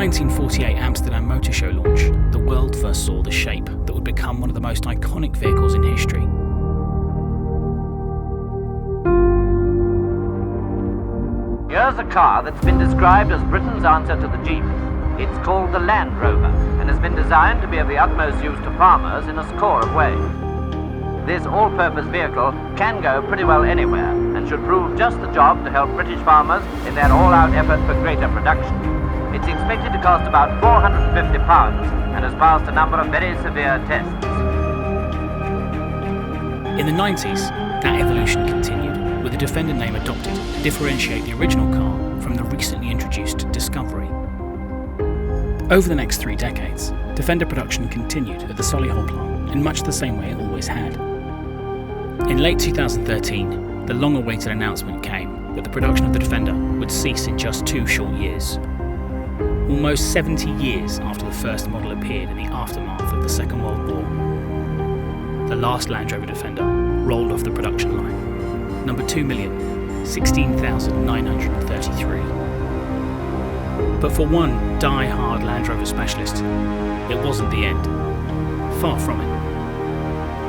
1948 Amsterdam Motor Show launch, the world first saw the shape that would become one of the most iconic vehicles in history. Here's a car that's been described as Britain's answer to the Jeep. It's called the Land Rover and has been designed to be of the utmost use to farmers in a score of ways. This all-purpose vehicle can go pretty well anywhere and should prove just the job to help British farmers in their all-out effort for greater production. It's expected to cost about £450 and has passed a number of very severe tests. In the 90s, that evolution continued, with the Defender name adopted to differentiate the original car from the recently introduced Discovery. Over the next 3 decades, Defender production continued at the Solihull plant in much the same way it always had. In late 2013, the long-awaited announcement came that the production of the Defender would cease in just 2 short years. Almost 70 years after the first model appeared in the aftermath of the Second World War. The last Land Rover Defender rolled off the production line. Number 2,016,933. But for one die-hard Land Rover specialist, it wasn't the end. Far from it.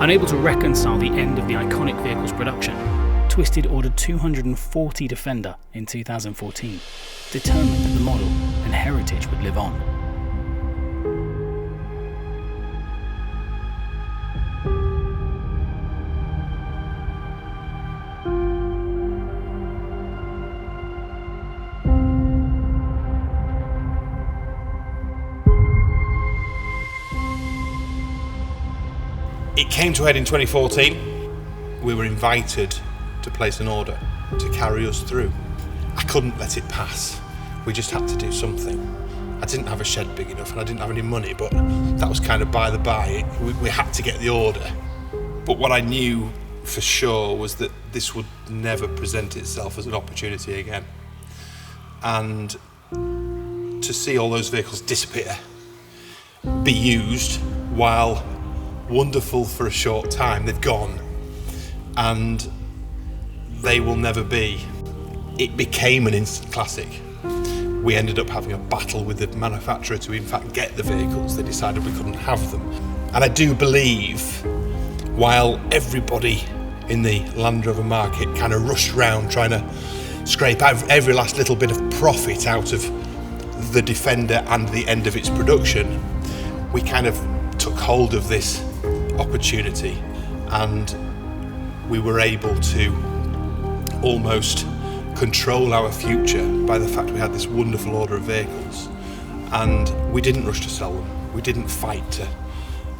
Unable to reconcile the end of the iconic vehicle's production, Twisted ordered 240 Defender in 2014, determined that the model and heritage would live on. It came to a head in 2014. We were invited to place an order to carry us through. I couldn't let it pass. We just had to do something. I didn't have a shed big enough and I didn't have any money, but that was kind of by the by. We had to get the order. But what I knew for sure was that this would never present itself as an opportunity again. And to see all those vehicles disappear, be used, while wonderful for a short time, they've gone, and they will never be. It became an instant classic. We ended up having a battle with the manufacturer to in fact get the vehicles. They decided we couldn't have them. And I do believe, while everybody in the Land Rover market kind of rushed round trying to scrape every last little bit of profit out of the Defender and the end of its production, we kind of took hold of this opportunity and we were able to almost control our future by the fact we had this wonderful order of vehicles, and we didn't rush to sell them. We didn't fight to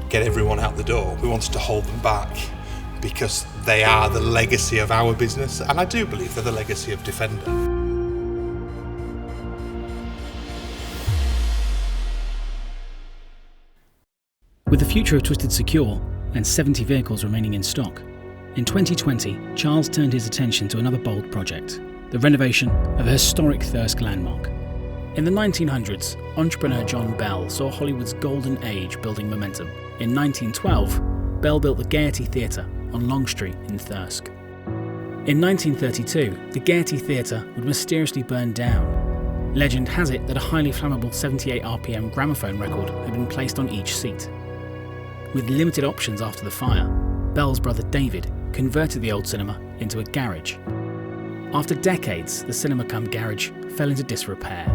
get everyone out the door. We wanted to hold them back because they are the legacy of our business, and I do believe they're the legacy of Defender. With the future of Twisted secure and 70 vehicles remaining in stock, in 2020, Charles turned his attention to another bold project, the renovation of a historic Thirsk landmark. In the 1900s, entrepreneur John Bell saw Hollywood's golden age building momentum. In 1912, Bell built the Gaiety Theatre on Long Street in Thirsk. In 1932, the Gaiety Theatre would mysteriously burn down. Legend has it that a highly flammable 78 RPM gramophone record had been placed on each seat. With limited options after the fire, Bell's brother David converted the old cinema into a garage. After decades, the cinema-cum-garage fell into disrepair.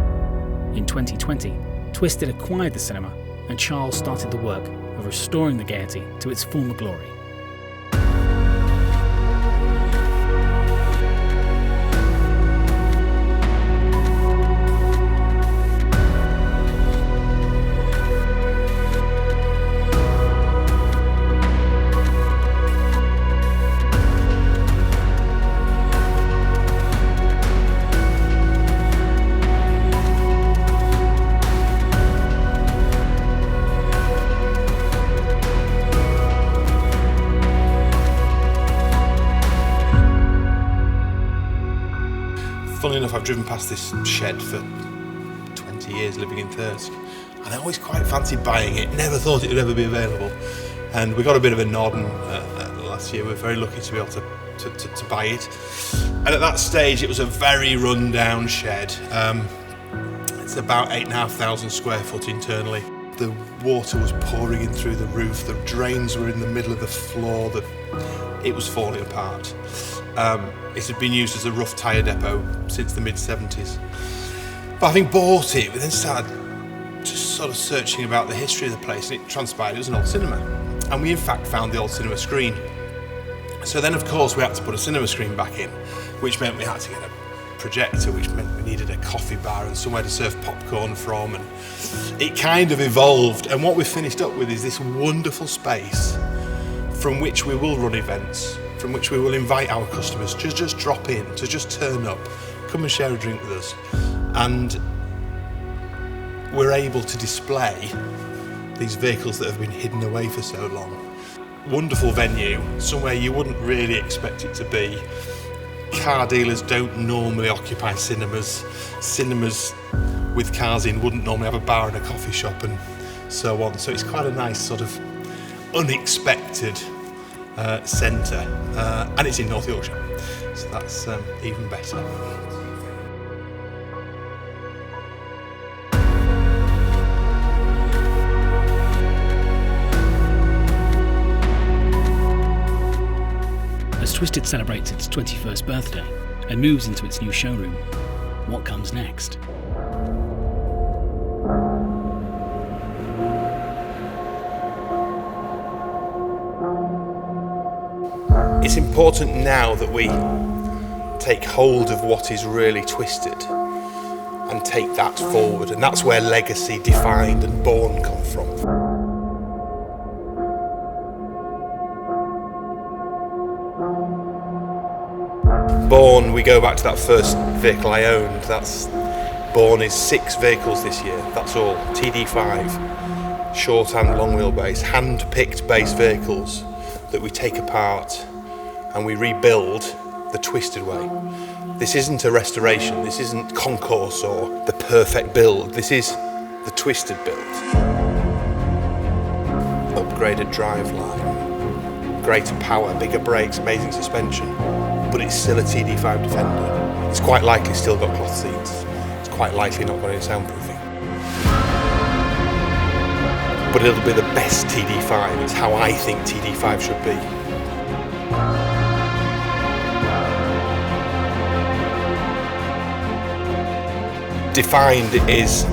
In 2020, Twisted acquired the cinema and Charles started the work of restoring the Gaiety to its former glory. Funnily enough, I've driven past this shed for 20 years living in Thirsk, and I always quite fancied buying it. Never thought it would ever be available. And we got a bit of a nod, and last year we were very lucky to be able to buy it. And at that stage, it was a very run-down shed. It's about 8,500 square foot internally. The water was pouring in through the roof, the drains were in the middle of the floor, it was falling apart. It had been used as a rough tyre depot since the mid-70s. But having bought it, we then started just sort of searching about the history of the place, and it transpired it was an old cinema. And we in fact found the old cinema screen. So then of course we had to put a cinema screen back in, which meant we had to get a projector, which meant we needed a coffee bar and somewhere to serve popcorn from, and it kind of evolved. And what we finished up with is this wonderful space from which we will run events, from which we will invite our customers to just drop in, to just turn up, come and share a drink with us. And we're able to display these vehicles that have been hidden away for so long. Wonderful venue, somewhere you wouldn't really expect it to be. Car dealers don't normally occupy cinemas. Cinemas with cars in wouldn't normally have a bar and a coffee shop and so on. So it's quite a nice sort of unexpected centre, and it's in North Yorkshire, so that's even better. As Twisted celebrates its 21st birthday and moves into its new showroom, what comes next? It's important now that we take hold of what is really Twisted and take that forward, and that's where legacy, defined and born come from. Born, we go back to that first vehicle I owned. That's Born is 6 vehicles this year, that's all. TD5, short and long wheelbase, hand-picked base vehicles that we take apart and we rebuild the Twisted way. This isn't a restoration, this isn't concourse or the perfect build, this is the Twisted build. Upgraded driveline, greater power, bigger brakes, amazing suspension, but it's still a TD5 Defender. It's quite likely still got cloth seats. It's quite likely not got any soundproofing. But it'll be the best TD5. It's how I think TD5 should be. Defined is,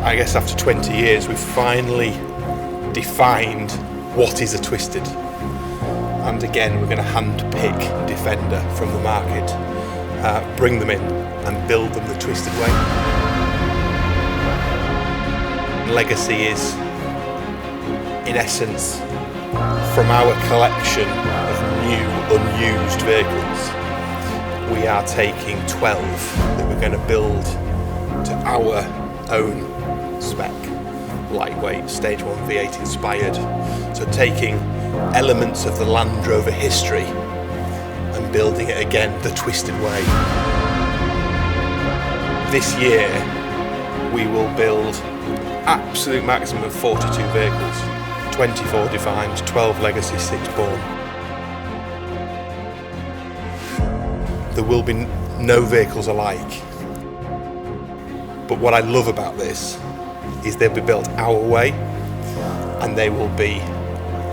I guess after 20 years, we've finally defined what is a Twisted. And again, we're going to hand-pick Defender from the market, bring them in and build them the Twisted way. Legacy is, in essence, from our collection of new, unused vehicles, we are taking 12 that we're going to build to our own spec. Lightweight, Stage 1 V8 inspired. So taking elements of the Land Rover history and building it again the Twisted way. This year we will build absolute maximum of 42 vehicles, 24 defined, 12 legacy, 6 born. There will be no vehicles alike. But what I love about this is they'll be built our way and they will be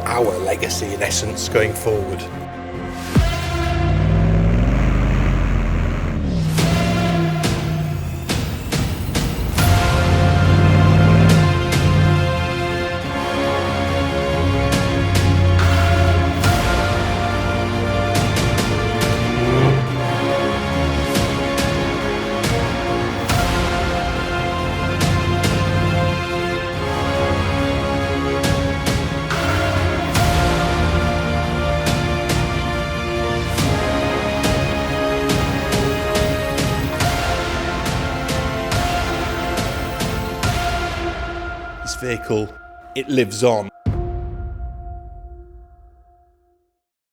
our legacy in essence going forward. Vehicle, it lives on.